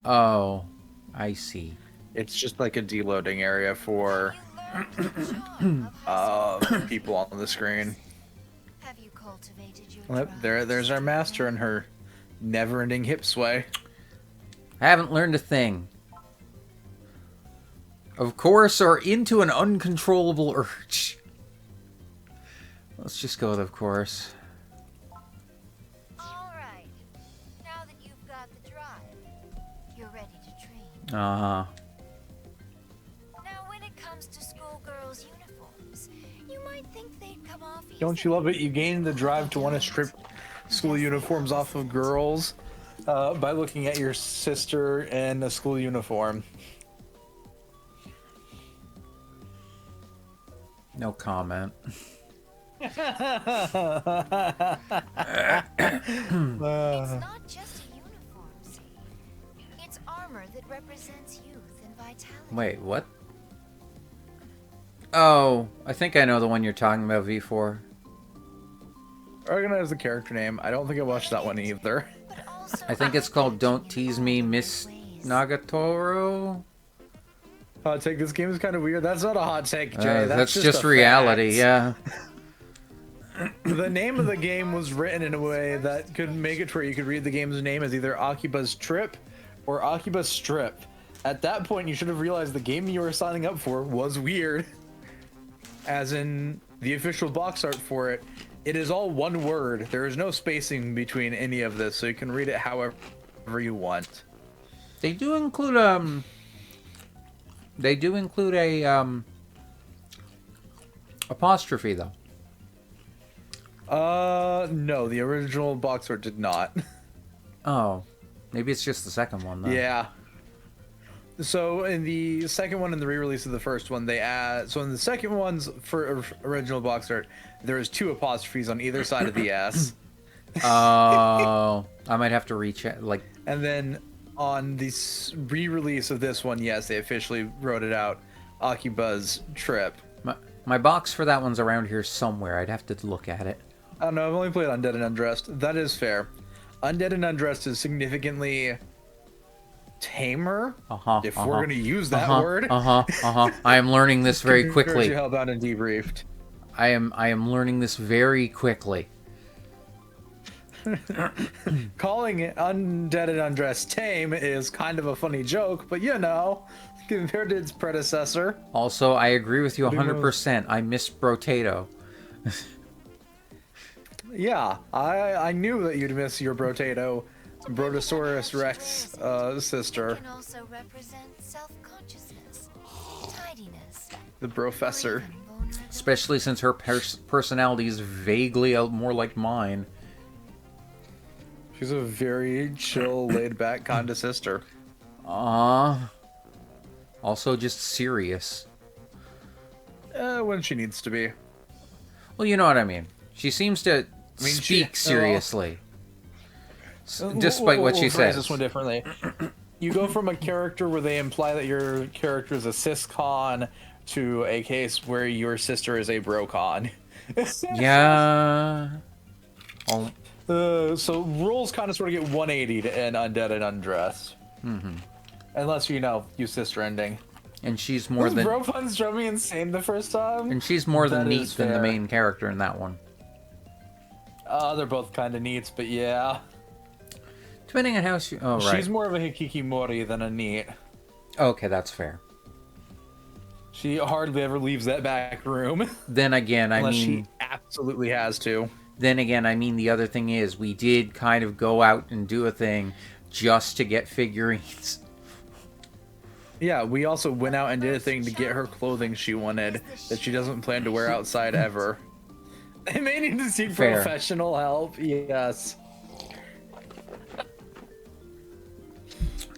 Oh, I see. It's just like a deloading area for people on the screen. Have you cultivated your Well, there's our master and her never-ending hip sway. I haven't learned a thing. Of course, or into an uncontrollable urge. Let's just go with of course. Alright. Now that you've got the drive, you're ready to train. Uh-huh. Now when it comes to schoolgirls' uniforms, you might think they'd come off easy. Don't you love it? You gain the drive to want to strip school uniforms off of girls by looking at your sister in a school uniform. No comment. It's not just a uniform, see? It's armor that represents youth and vitality. Wait, what? Oh, I think I know the one you're talking about, V4. I recognize the character name. I don't think I watched that one either. But also I think it's called Don't Tease Me, Miss Nagatoro? Hot take, this game is kind of weird. That's not a hot take, Jay. That's just a reality, fact. yeah. The name of the game was written in a way that could make it where you could read the game's name as either Akiba's Trip or Akiba's Strip. At that point, you should have realized the game you were signing up for was weird. As in, the official box art for it, it is all one word. There is no spacing between any of this, so you can read it however you want. They do include a apostrophe though. No, the original box art did not. Oh, maybe it's just the second one though. Yeah. So in the second one and the re-release of the first one, they add. So in the second one's for original box art, there's 2 apostrophes on either side of the S. Oh, I might have to recheck. Like, And then on the re-release of this one, yes, they officially wrote it out. Akiba's Trip. my box for that one's around here somewhere. I'd have to look at it. I don't know. I've only played Undead and Undressed. That is fair. Undead and Undressed is significantly tamer. If we're gonna use that word. I am learning this very quickly. Hellbound and Debriefed. I am learning this very quickly. Calling it Undead and Undressed tame is kind of a funny joke, but you know, compared to its predecessor. Also, I agree with you 100%. I miss Brotato. Yeah, I knew that you'd miss your Brotato, Brotosaurus Rex sister. Can also represent self-consciousness, tidiness, The Professor. Especially since her personality is vaguely more like mine. She's a very chill, laid-back kind of sister. Also just serious. When she needs to be. Well, you know what I mean. She seems to speak seriously. Despite what she phrase says. This one differently. You go from a character where they imply that your character is a cis-con to a case where your sister is a bro-con. Yeah. So roles kind of sort of get 180 in Undead and Undressed. Unless you use sister ending. And she's more than bro puns drove me insane the first time. and she's more than That neat is than the fair. main character in that one. They're both kind of neat, but yeah. Depending on how she... Oh, right. She's more of a hikikimori than a neat. Okay, that's fair. She hardly ever leaves that back room. Then again, I Unless mean... she absolutely has to. Then again, I mean, the other thing is, we did kind of go out and do a thing just to get figurines. Yeah, we also went out and did a thing to get her clothing she wanted that she doesn't plan to wear outside ever. They may need to seek Fair. professional help, yes.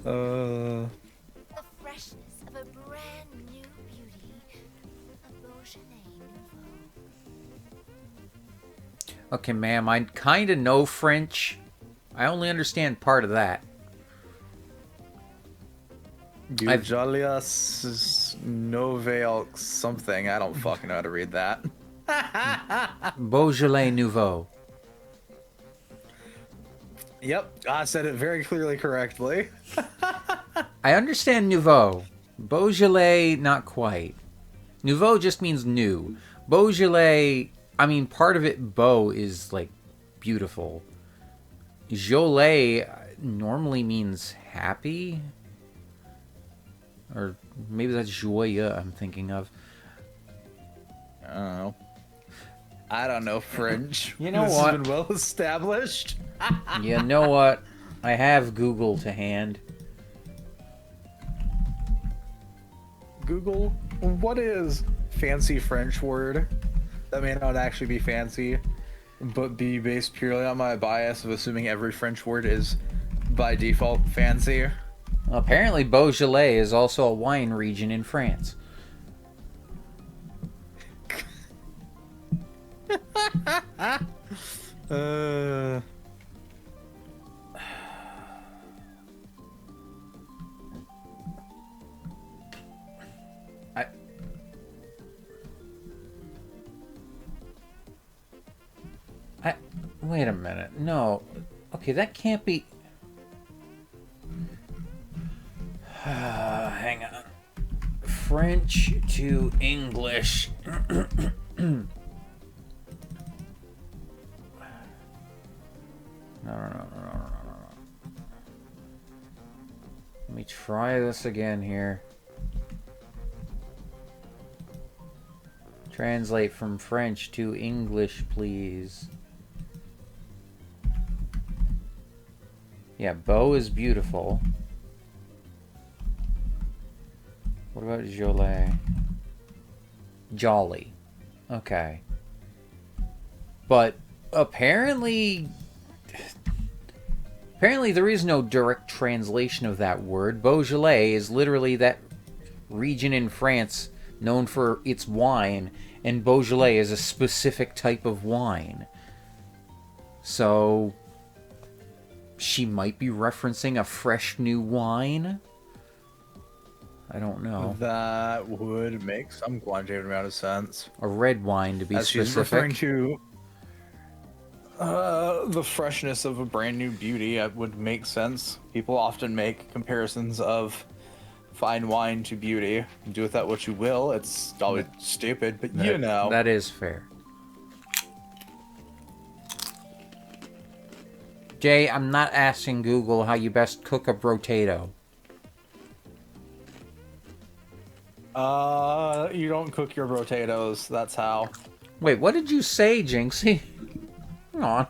The freshness of a brand new beauty, a Beaujolais Nouveau. Okay, ma'am, I kind of know French. I only understand part of that. Eugelius Novel something. I don't fucking know how to read that. Beaujolais Nouveau. Yep, I said it very clearly correctly. I understand nouveau. Beaujolais, not quite. Nouveau just means new. Beaujolais, I mean, part of it, beau, is like beautiful. Jolet normally means happy. Or maybe that's joyeux I'm thinking of. Oh. I don't know French. You know this what? has been well established. You know what? I have Google to hand. Google, what is fancy French word that may not actually be fancy, but be based purely on my bias of assuming every French word is by default fancy? Apparently, Beaujolais is also a wine region in France. Wait a minute. No. Okay, that can't be... hang on. French to English. No. Let me try this again here. Translate from French to English, please. Yeah, beau is beautiful. What about jolie? Jolly. Okay. But apparently there is no direct translation of that word. Beaujolais is literally that region in France known for its wine, and Beaujolais is a specific type of wine. So she might be referencing a fresh new wine? I don't know. That would make some quantitative amount of sense. A red wine, to be specific. She's referring to the freshness of a brand new beauty. It would make sense. People often make comparisons of fine wine to beauty. Do with that what you will. It's always stupid, but you know. That is fair. Jay, I'm not asking Google how you best cook a brotato. You don't cook your potatoes. That's how. Wait, what did you say, Jinxie? Hang on.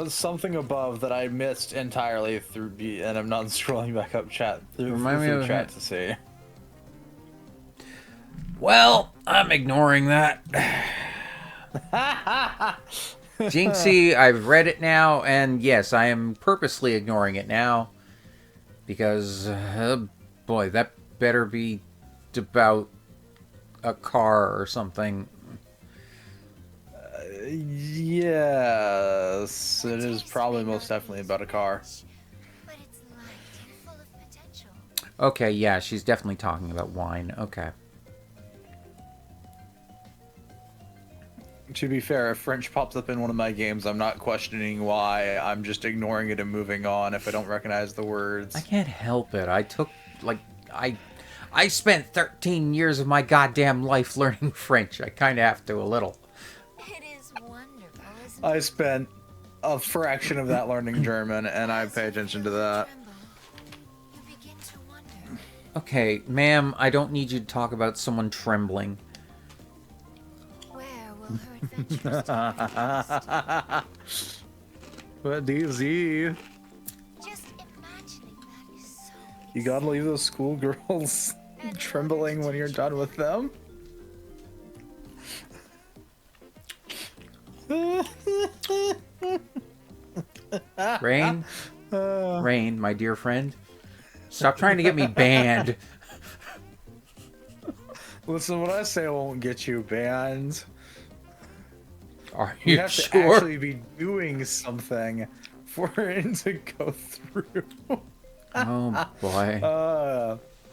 Something above that I missed entirely through, and I'm not scrolling back up chat through chat to see. Well, I'm ignoring that. Jinxie, I've read it now, and yes, I am purposely ignoring it now. Because, boy, that better be about a car or something. Yes, it is probably most definitely about a car. But it's light and full of potential. Okay, yeah, she's definitely talking about wine. Okay. To be fair, if French pops up in one of my games, I'm not questioning why. I'm just ignoring it and moving on if I don't recognize the words. I can't help it. I took, like, I spent 13 years of my goddamn life learning French. I kind of have to a little. It is wonderful, isn't I it? spent a fraction of that learning German, and I pay attention to that. You begin to wonder. Okay, ma'am, I don't need you to talk about someone trembling. Where will her adventures take us? What do you see? Just imagining that is so You gotta leave those schoolgirls trembling when you're done with them. Raine? Raine, my dear friend. Stop trying to get me banned. Listen, what I say won't get you banned. Are You you have to sure? actually be doing something for it to go through. Oh, boy.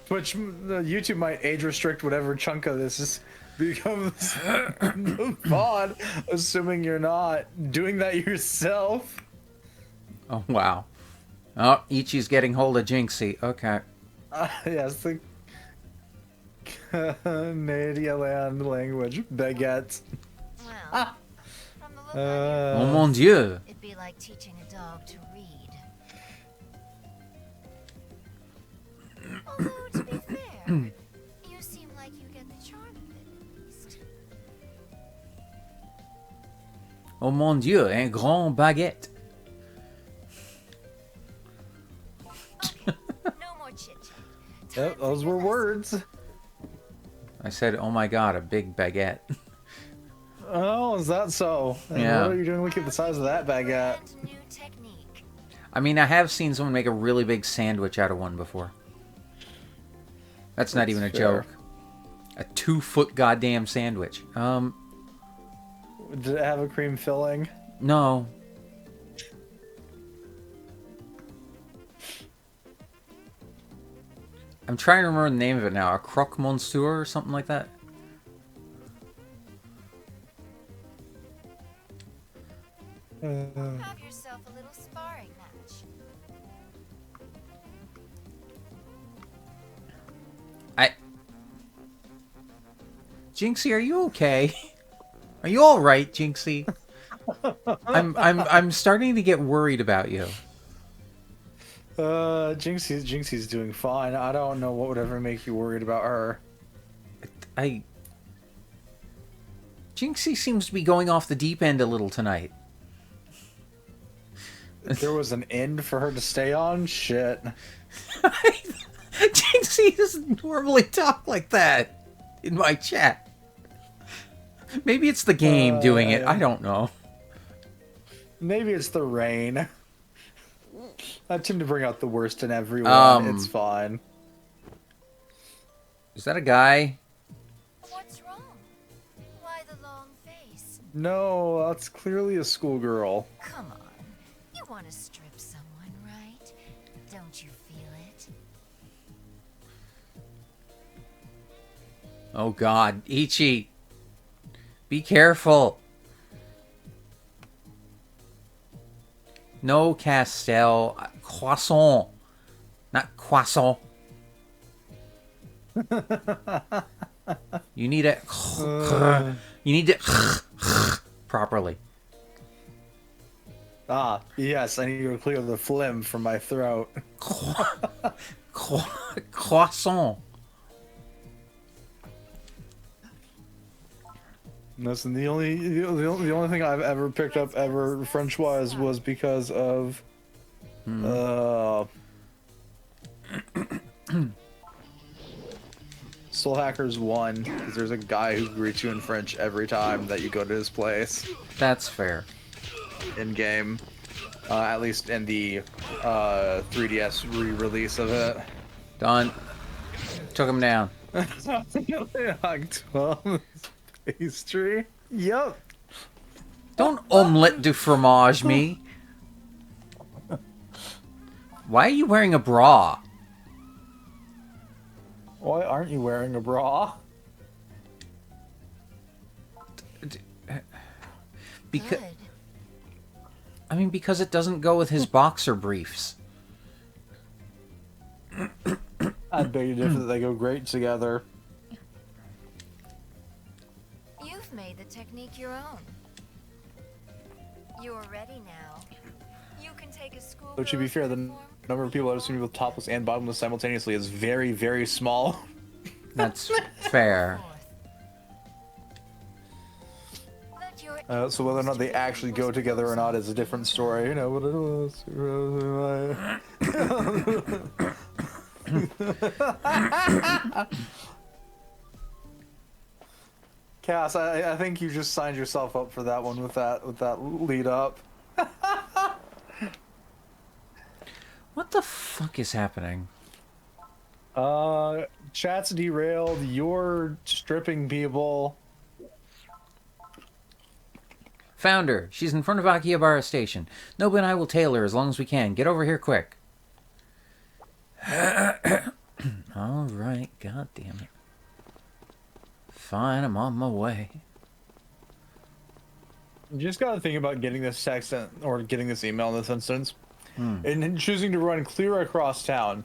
Which YouTube might age restrict whatever chunk of this becomes the VOD, assuming you're not doing that yourself. Oh, wow. Oh, Ichi's getting hold of Jinxie. Okay. Yes, the Canadian language. Baguette. Well, from the look on Oh your mon dieu. it'd be like teaching a dog to read. Although, to be fair, you seem like you get the charm of it, at least. Oh mon dieu, un grand baguette. Okay, no more chit-chat. Yep, those were words. I said, oh my god, a big baguette. Oh, is that so? And Yeah. what are you doing looking at the size of that baguette? And new technique. I mean, I have seen someone make a really big sandwich out of one before. That's not even a fair. joke. A 2-foot goddamn sandwich. Did it have a cream filling? No. I'm trying to remember the name of it now. A croque monsieur or something like that. Have yourself a little sparring match. Jinxie, are you okay? Are you all right, Jinxie? I'm starting to get worried about you. Jinxie's doing fine. I don't know what would ever make you worried about her. Jinxie seems to be going off the deep end a little tonight. If there was an end for her to stay on, shit. Jinxie doesn't normally talk like that in my chat. Maybe it's the game doing it. I don't know. Maybe it's the rain. I tend to bring out the worst in everyone. It's fine. Is that a guy? What's wrong? Why the long face? No, that's clearly a schoolgirl. Come on. You want to strip someone, right? Don't you feel it? Oh god, Ichi. Be careful. No, Castell. Croissant. Not croissant. You need it. You need it properly. Ah, yes, I need to clear the phlegm from my throat. Croissant. Listen, the only thing I've ever picked up ever French-wise was because of Soul Hackers 1, because there's a guy who greets you in French every time that you go to his place That's fair. in game. At least in the 3DS re-release of it. Done. Took him down. Pastry. Yup. Don't omelette du fromage me. Why are you wearing a bra? Why aren't you wearing a bra? Because Good. I mean, because it doesn't go with his boxer briefs. I beg to differ that they go great together. You've made the technique your own. You're ready now. You can take a school. Though to be fair, the number of people I've seen with topless and bottomless simultaneously is very, very small. That's fair. So whether or not they actually go together or not is a different story. You know what it was. Cass, I think you just signed yourself up for that one with that lead up. What the fuck is happening? Chat's derailed. You're stripping people. Found her. She's in front of Akihabara Station. Nobu and I will tail her as long as we can. Get over here quick. Alright, god damn it. Fine, I'm on my way. You just gotta think about getting this text or getting this email in this instance. And then choosing to run clear across town.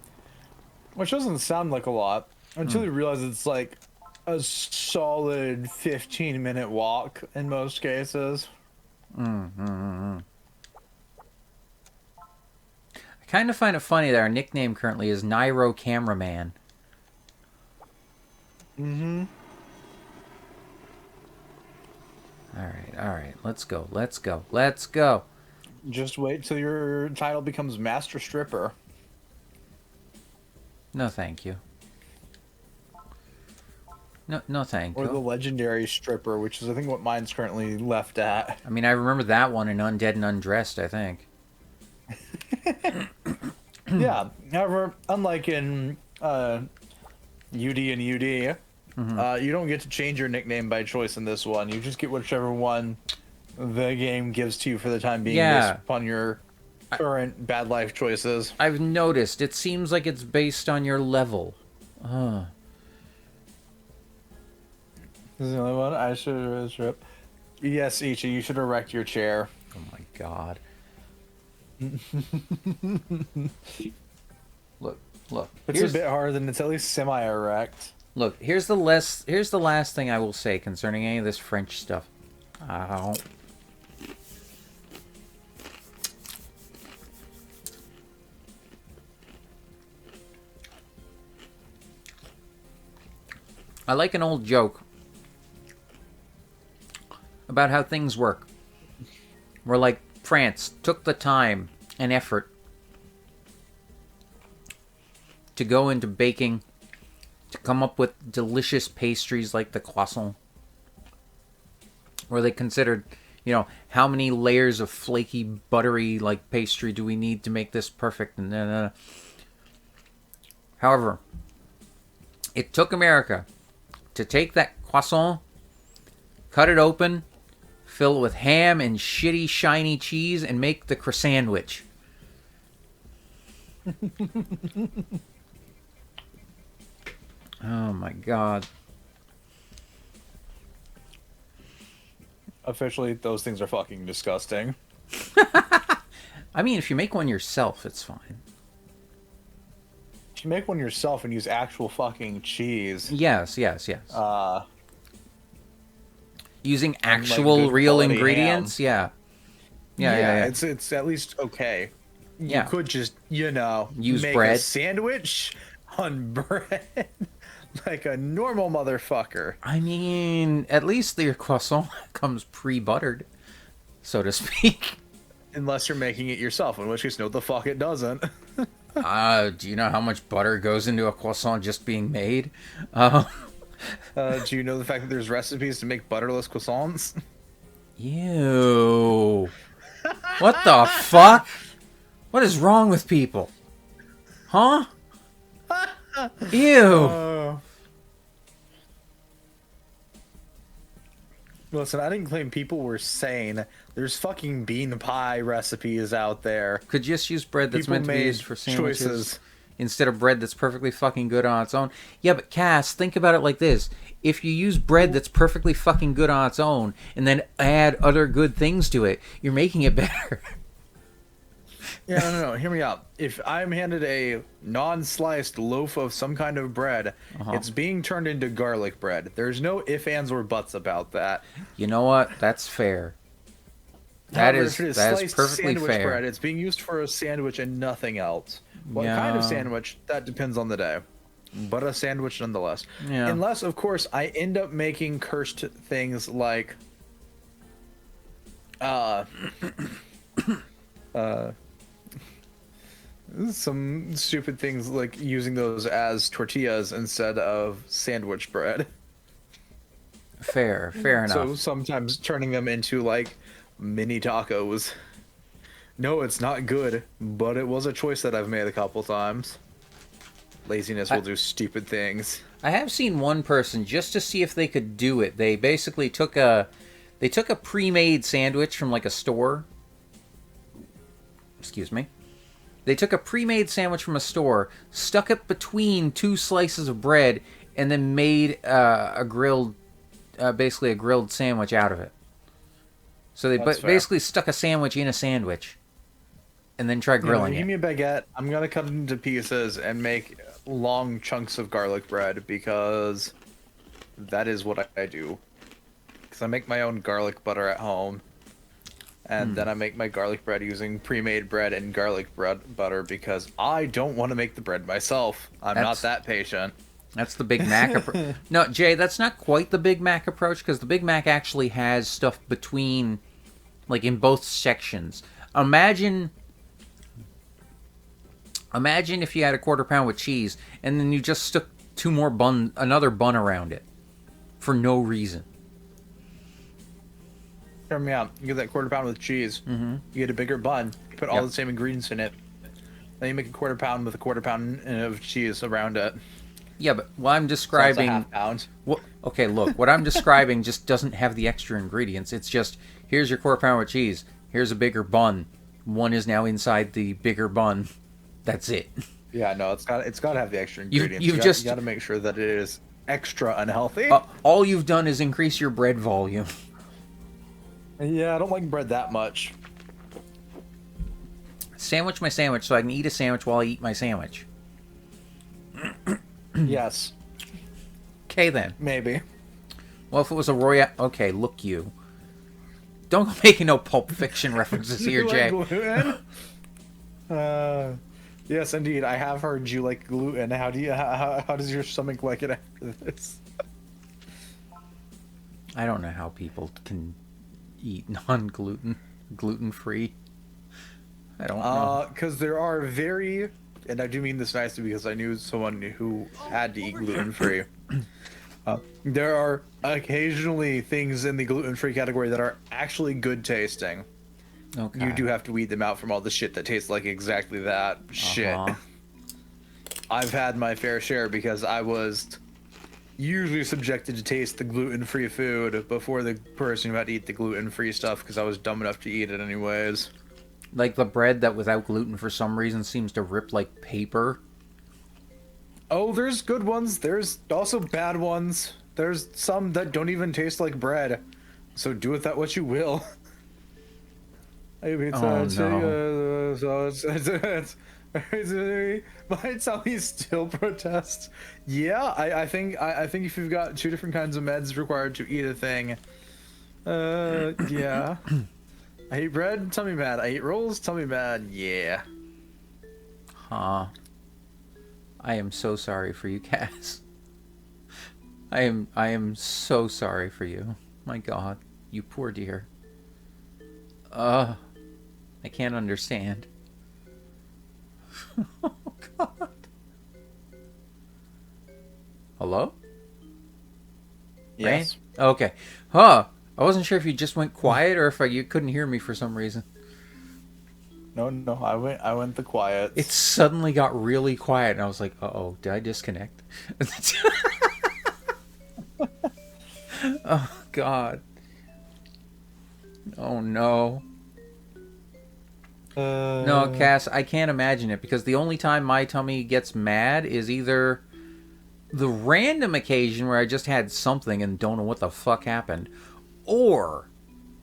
Which doesn't sound like a lot until you realize it's like a solid 15-minute walk in most cases. I kind of find it funny that our nickname currently is Nairo Cameraman. Mm-hmm. All right, let's go. Just wait till your title becomes Master Stripper. No, thank you. No, thank you. Or the Legendary Stripper, which is, I think, what mine's currently left at. I mean, I remember that one in Undead and Undressed, I think. Yeah. However, unlike in UD and UD, you don't get to change your nickname by choice in this one. You just get whichever one the game gives to you for the time being based upon your current bad life choices. I've noticed. It seems like it's based on your level. This is the only one I should have strip. Yes, Ichi, you should erect your chair. Oh my god. Look. It's a bit harder than it's at least semi-erect. Look, here's the last thing I will say concerning any of this French stuff. Ow. I like an old joke about how things work. Where, like, France took the time and effort to go into baking, to come up with delicious pastries like the croissant. Where they considered, you know, how many layers of flaky, buttery, like, pastry do we need to make this perfect? And however, it took America to take that croissant, cut it open, fill it with ham and shitty, shiny cheese, and make the croissantwich. Oh my god. Officially, those things are fucking disgusting. I mean, if you make one yourself, it's fine. If you make one yourself and use actual fucking cheese. Yes. Using actual like real quality ingredients, ham. Yeah. It's at least okay. You Yeah. could just, Use make bread. a sandwich on bread like a normal motherfucker. I mean, at least your croissant comes pre-buttered, so to speak. Unless you're making it yourself, in which case, no, the fuck it doesn't. Do you know how much butter goes into a croissant just being made? Do you know the fact that there's recipes to make butterless croissants? Ew. What the fuck? What is wrong with people? Huh? Ew. Listen, I didn't claim people were sane. There's fucking bean pie recipes out there. Could just use bread that's People meant to be made used for sandwiches choices. instead of bread that's perfectly fucking good on its own. Yeah, but Cass, think about it like this. If you use bread that's perfectly fucking good on its own and then add other good things to it, you're making it better. Yeah, no, hear me out. If I'm handed a non-sliced loaf of some kind of bread, it's being turned into garlic bread. There's no ifs, ands, or buts about that. You know what? That's fair. However, That is sliced perfectly sandwich fair. bread, it's being used for a sandwich and nothing else. What kind of Yeah. sandwich? That depends on the day. But a sandwich nonetheless. Yeah. Unless, of course, I end up making cursed things like some stupid things like using those as tortillas instead of sandwich bread. Fair enough. So sometimes turning them into like mini tacos. No, it's not good, but it was a choice that I've made a couple times. Laziness will do stupid things. I have seen one person, just to see if they could do it, they basically took a pre-made sandwich from like a store. Excuse me. They took a pre-made sandwich from a store, stuck it between two slices of bread, and then made basically a grilled sandwich out of it. So they That's fair. basically stuck a sandwich in a sandwich, and then tried grilling Give it. me a baguette. I'm gonna cut it into pieces and make long chunks of garlic bread because that is what I do. Because I make my own garlic butter at home. And then I make my garlic bread using pre-made bread and garlic bread butter because I don't want to make the bread myself. I'm not that patient. That's the Big Mac approach. No, Jay, that's not quite the Big Mac approach because the Big Mac actually has stuff between, like in both sections. Imagine if you had a quarter pound with cheese and then you just stuck another bun around it for no reason. Hear me out. You get that quarter pound with cheese. Mm-hmm. You get a bigger bun. You put all the same ingredients in it. Then you make a quarter pound with a quarter pound of cheese around it. Yeah, but what I'm describing... So that's a half pound. Okay, look. What I'm describing just doesn't have the extra ingredients. It's just, here's your quarter pound with cheese. Here's a bigger bun. One is now inside the bigger bun. That's it. Yeah, no, it's got to have the extra ingredients. You got to make sure that it is extra unhealthy. All you've done is increase your bread volume. Yeah, I don't like bread that much. Sandwich my sandwich so I can eat a sandwich while I eat my sandwich. Yes. Okay, then. Maybe. Well, if it was a Royale... Okay, look you. Don't go making no Pulp Fiction references here, Jay. Gluten? Yes, indeed. I have heard you like gluten. How does your stomach like it after this? I don't know how people can eat gluten-free. I don't know. Because there are very, and I do mean this nicely because I knew someone who had to eat gluten-free. There are occasionally things in the gluten-free category that are actually good tasting. Okay. You do have to weed them out from all the shit that tastes like exactly that shit. I've had my fair share because I was usually subjected to taste the gluten-free food before the person who had to eat the gluten-free stuff because I was dumb enough to eat it anyways. Like the bread that without gluten for some reason seems to rip like paper. Oh, there's good ones. There's also bad ones. There's some that don't even taste like bread. So do with that what you will. Might tell me still protest. Yeah, I think if you've got two different kinds of meds required to eat a thing, yeah. I eat bread, tummy bad. I eat rolls, tummy bad. Yeah. Huh. I am so sorry for you, Cass. I am so sorry for you. My God, you poor dear. I can't understand. Oh, God. Hello? Yes. Raine? Okay. Huh. I wasn't sure if you just went quiet or if you couldn't hear me for some reason. No, I went the quiet. It suddenly got really quiet, and I was like, uh-oh, did I disconnect? Oh, God. Oh, no. No, Cass, I can't imagine it, because the only time my tummy gets mad is either the random occasion where I just had something and don't know what the fuck happened, or,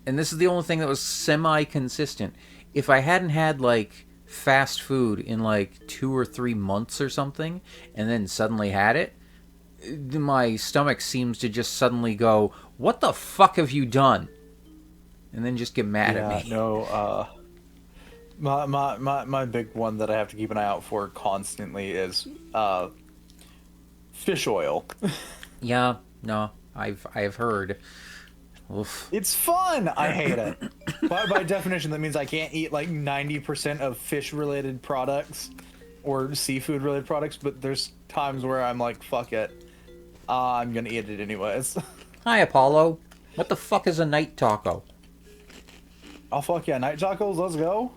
and this is the only thing that was semi-consistent, if I hadn't had, like, fast food in, like, 2 or 3 months or something, and then suddenly had it, my stomach seems to just suddenly go, what the fuck have you done? And then just get mad at me. No, my big one that I have to keep an eye out for constantly is fish oil. Yeah, no, I've heard. Oof. It's fun. I hate it. By definition, that means I can't eat like 90% of fish-related products or seafood-related products. But there's times where I'm like, fuck it, I'm gonna eat it anyways. Hi, Apollo. What the fuck is a night taco? Oh fuck yeah, night tacos. Let's go.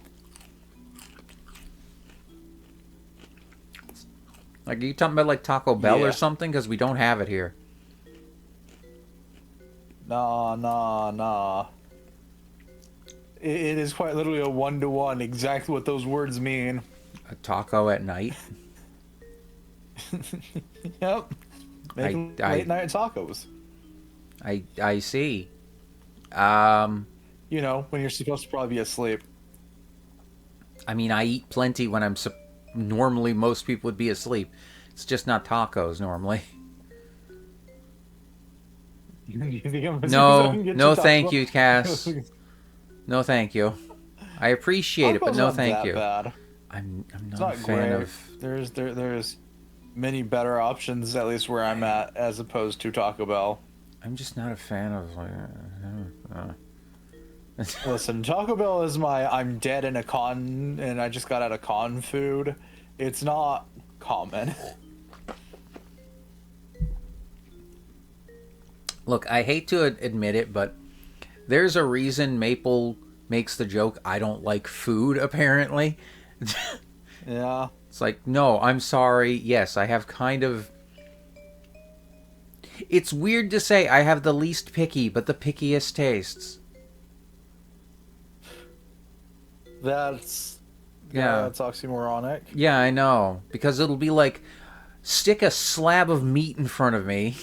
Like, are you talking about like Taco Bell Yeah. or something? Because we don't have it here. Nah. It is quite literally a 1-to-1, exactly what those words mean. A taco at night? Yep. Making late night tacos. I see. You know, when you're supposed to probably be asleep. I mean, I eat plenty when normally most people would be asleep. It's just not tacos normally. You think I'm No, gonna get no, you thank Taco you, Cass. No, thank you. I appreciate it, but Taco's no, not thank that you. bad. I'm It's not a not fan great. of. There's many better options, at least where I'm at, as opposed to Taco Bell. I'm just not a fan of like. Listen, Taco Bell is my I'm dead in a con and I just got out of con food. It's not common. Look, I hate to admit it, but there's a reason Maple makes the joke, I don't like food, apparently. Yeah. It's like, no, I'm sorry. Yes, I have kind of. It's weird to say I have the least picky, but the pickiest tastes. That's Yeah. that's oxymoronic. Yeah, I know. Because it'll be like, stick a slab of meat in front of me.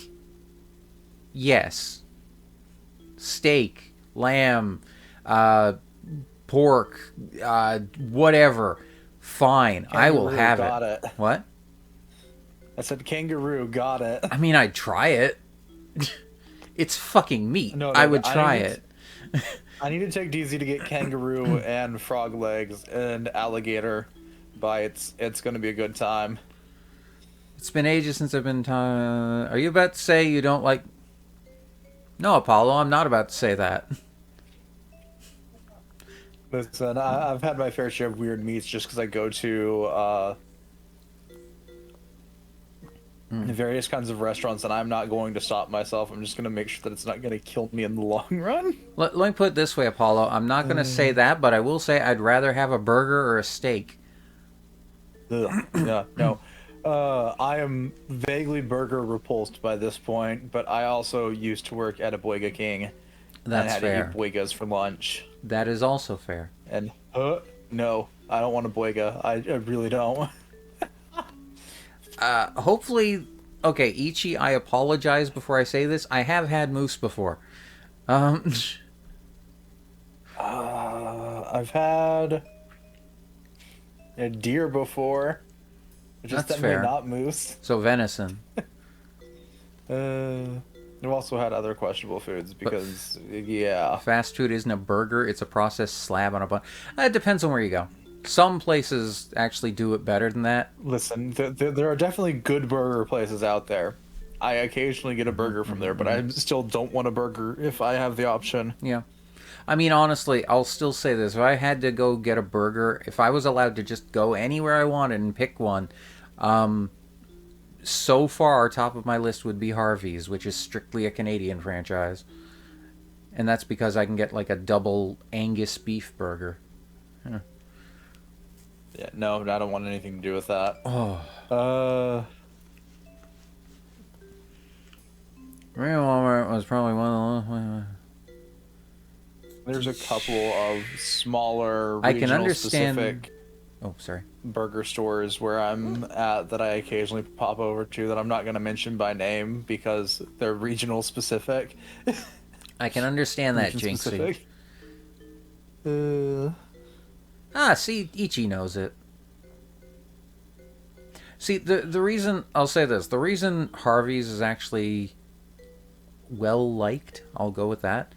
Yes. Steak, lamb, pork, whatever. Fine, I will Kangaroo, have got it. it. What? I said kangaroo, got it. I mean, I'd try it. It's fucking meat. No, I would try it. I need to take DZ to get kangaroo and frog legs and alligator. It's gonna be a good time. It's been ages since I've been. Are you about to say you don't like? No, Apollo, I'm not about to say that. Listen, I've had my fair share of weird meats just because I go to various kinds of restaurants, and I'm not going to stop myself. I'm just going to make sure that it's not going to kill me in the long run. Let me put it this way, Apollo. I'm not going to say that, but I will say I'd rather have a burger or a steak. Ugh. Yeah, no. I am vaguely burger repulsed by this point, but I also used to work at a Boiga King. That's and fair. had to eat Boigas for lunch. That is also fair. And, no, I don't want a Boiga. I really don't. Hopefully, okay, Ichi, I apologize before I say this. I have had moose before. I've had a deer before. Just That's that fair. not moose. So venison. I've also had other questionable foods because, yeah. Fast food isn't a burger, it's a processed slab on a bun. It depends on where you go. Some places actually do it better than that. Listen, there are definitely good burger places out there. I occasionally get a burger from there, but I still don't want a burger if I have the option. Yeah. I mean, honestly, I'll still say this. If I had to go get a burger, if I was allowed to just go anywhere I wanted and pick one, so far, top of my list would be Harvey's, which is strictly a Canadian franchise. And that's because I can get like a double Angus beef burger. Huh. Yeah, no, I don't want anything to do with that. Oh. Raine Walmart was probably one of the... There's a couple of smaller, I can regional understand... specific Oh, sorry. burger stores where I'm at that I occasionally pop over to that I'm not going to mention by name because they're regional specific. I can understand that, Region Jinxie. specific. See, Ichi knows it. See, the reason... I'll say this. The reason Harvey's is actually well-liked, I'll go with that,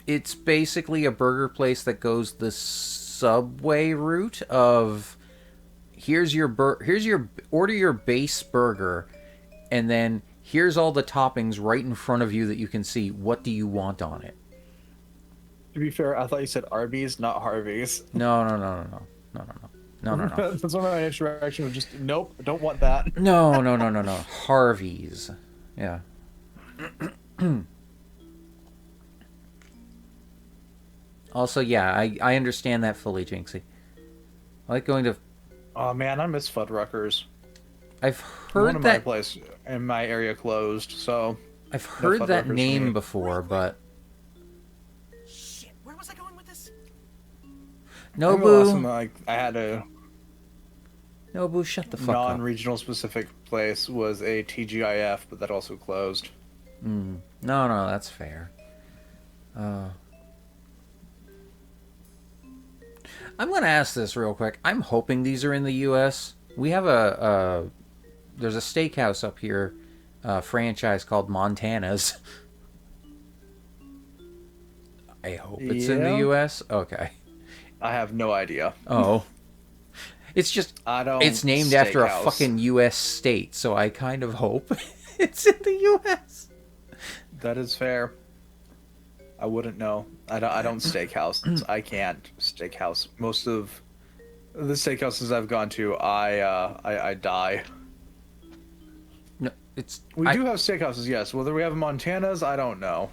it's basically a burger place that goes the Subway route of order your base burger, and then here's all the toppings right in front of you that you can see. What do you want on it? To be fair, I thought you said Arby's, not Harvey's. No. That's one of my interaction was just, nope, don't want that. No. Harvey's. Yeah. Also, yeah, I understand that fully, Jinxie. I like going to... Oh man, I miss Fuddruckers. I've One heard of my that... place in my area closed, so... I've heard that Fuddruckers for name me. before, but... Shit, where was I going with this? Nobu, I had a Nobu, shut the fuck up. non-regional specific place was a TGIF, but that also closed. No, that's fair. I'm going to ask this real quick. I'm hoping these are in the U.S. We have a there's a steakhouse up here, franchise called Montana's. I hope it's in the Yeah. U.S. Okay. I have no idea. Oh. It's just, I don't. it's named after a steakhouse. fucking U.S. state, so I kind of hope it's in the U.S. That is fair. I wouldn't know. I don't steakhouse. I can't steakhouse. Most of the steakhouses I've gone to, I die. No, it's... We do have steakhouses, yes. Whether we have Montana's, I don't know.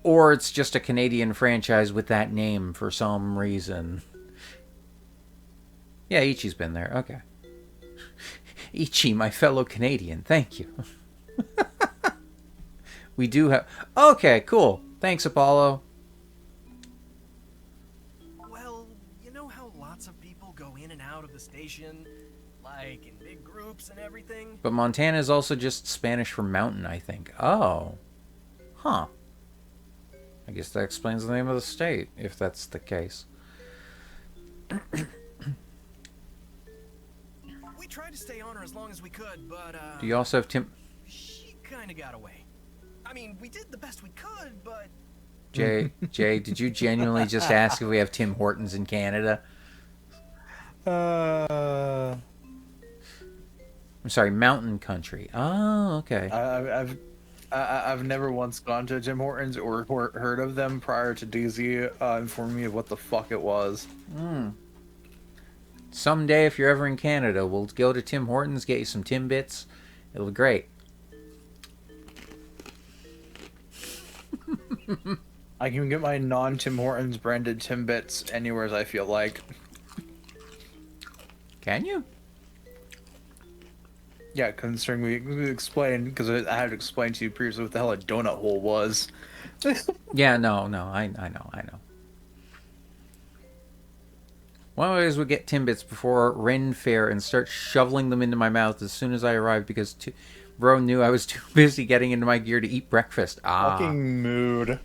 Or it's just a Canadian franchise with that name for some reason. Yeah, Ichi's been there. Okay. Ichi, my fellow Canadian, thank you. We do have... Okay, cool. Thanks, Apollo. Well, you know how lots of people go in and out of the station, like in big groups and everything? But Montana is also just Spanish for mountain, I think. Oh. Huh. I guess that explains the name of the state, if that's the case. We tried to stay on her as long as we could, but, Do you also have Tim... she kinda got away. I mean, we did the best we could, but... Jay, did you genuinely just ask if we have Tim Hortons in Canada? I'm sorry, mountain country. Oh, okay. I've never once gone to Tim Hortons or heard of them prior to DZ informing me of what the fuck it was. Someday, if you're ever in Canada, we'll go to Tim Hortons, get you some Timbits. It'll be great. I can get my non-Tim Hortons branded Timbits anywhere as I feel like. Can you? Yeah, considering we explained, because I had to explain to you previously what the hell a donut hole was. Yeah, no, I know. One of the ways we get Timbits before Ren Fair and start shoveling them into my mouth as soon as I arrived because bro knew I was too busy getting into my gear to eat breakfast. Fucking mood.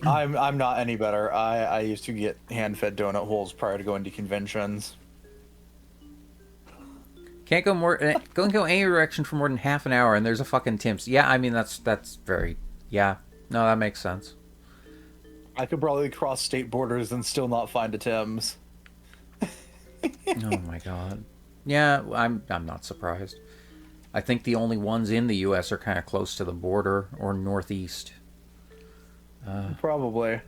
I'm not any better. I used to get hand-fed donut holes prior to going to conventions. Can't go more. Don't go any direction for more than half an hour, and there's a fucking Tim's. Yeah, I mean that's very. Yeah, no, that makes sense. I could probably cross state borders and still not find a Tim's. Oh my god. Yeah, I'm not surprised. I think the only ones in the U.S. are kind of close to the border or northeast. Probably.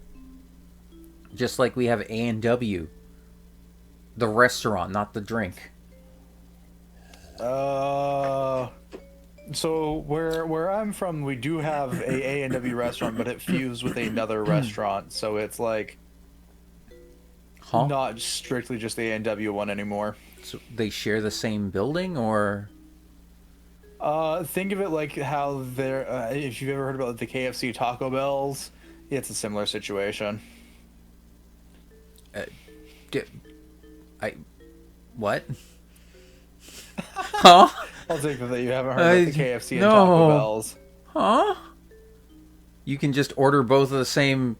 Just like we have A&W, the restaurant, not the drink. So where I'm from, we do have a A&W restaurant, but it fused with another restaurant, so it's like not strictly just the A&W one anymore. So they share the same building, or? Think of it like how there. If you've ever heard about the KFC Taco Bells, it's a similar situation. What? Huh? I'll take that you haven't heard about the KFC and no. Taco Bells. Huh? You can just order both of the same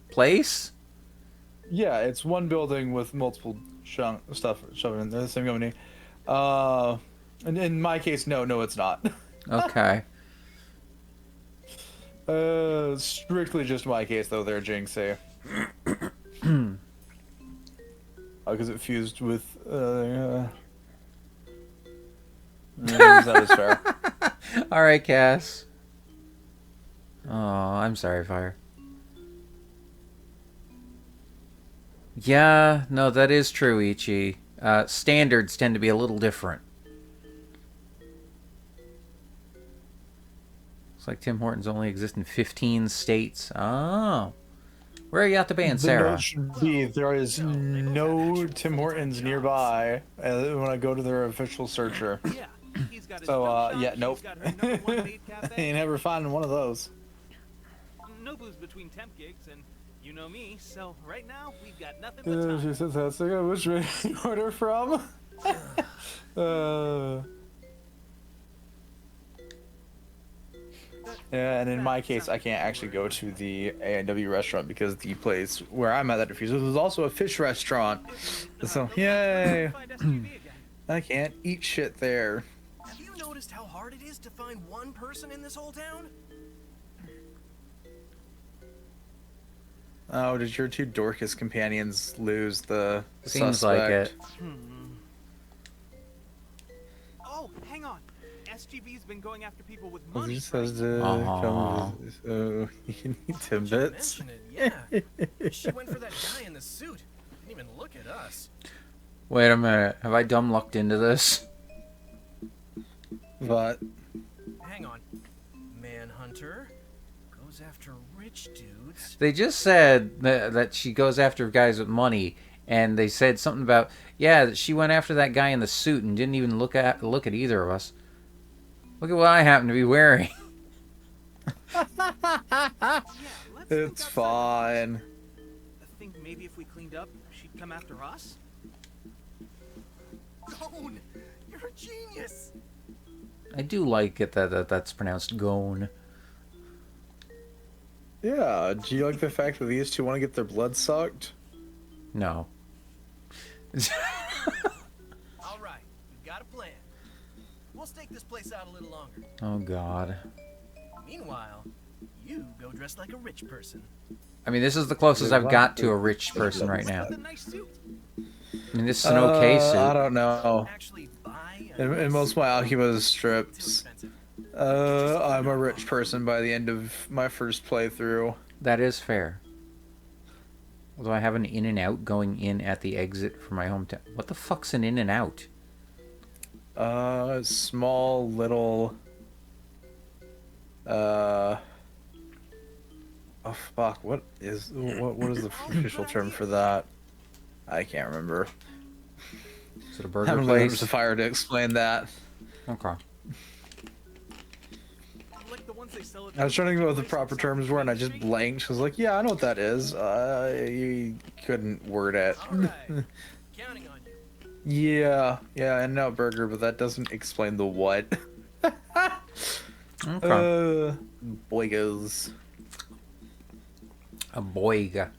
place? Yeah, it's one building with multiple stuff shoved in the same company. And in my case, no, it's not. Okay. Strictly just my case, though, there, Jinxie. Because it fused with, that is fair. Alright, Cass. Oh, I'm sorry, Fire. Yeah, no, that is true, Ichi. Standards tend to be a little different. Looks like Tim Hortons only exist in 15 states. Oh. Where are you at the band, Sarah? There is no Tim Hortons nearby when I go to their official searcher. Yeah, he's got his So, dope shop, yeah, nope. he's got her number one maid cafe. Ain't never finding one of those. No booze between temp gigs, and you know me, so right now we've got nothing but time. She says that's which way you order from? Yeah, and in my case, I can't actually go to the A&W restaurant because the place where I'm at that refuses is also a fish restaurant. So, yay! Find SUV again. I can't eat shit there. Have you noticed how hard it is to find one person in this whole town? Oh, did your two Dorcas companions lose the Seems suspect? like it. Oh, hang on. SGV's been going after people with Well, money. he says right? to Aw. come, so you need Timbits. Mention it, yeah. She went for that guy in the suit. Didn't even look at us. Wait a minute. Have I dumb lucked into this? But Hang on. Manhunter goes after rich dudes. They just said that she goes after guys with money, and they said something about, yeah, that she went after that guy in the suit and didn't even look at either of us. Look at what I happen to be wearing. Yeah, let's it's think outside fine. the box. I think maybe if we cleaned up, she'd come after us. Gone! You're a genius! I do like it that's pronounced gone. Yeah, do you like the fact that these two want to get their blood sucked? No. Alright, we've got a plan. We'll stake this place out a little longer. Oh, God. Meanwhile, you go dressed like a rich person. I mean, this is the closest I've got to a rich person right now. With a nice suit. I mean, this is an okay I suit. don't know. Actually buy In most of my Akiba too strips, expensive. I'm a rich person by the end of my first playthrough. That is fair. Although I have an in and out going in at the exit for my hometown. What the fuck's an in and out? Small little, oh fuck, what is the official term for that? I can't remember. Is it a I burger haven't really place? the fire to explain that. Okay. Like the ones they sell at I was trying to think about what the place proper on terms were, and I just Street. blanked. I was like, yeah, I know what that is. You couldn't word it. Alright, counting on you. Yeah, In-N-Out Burger, but that doesn't explain the what. Okay. Boygos. A boyga.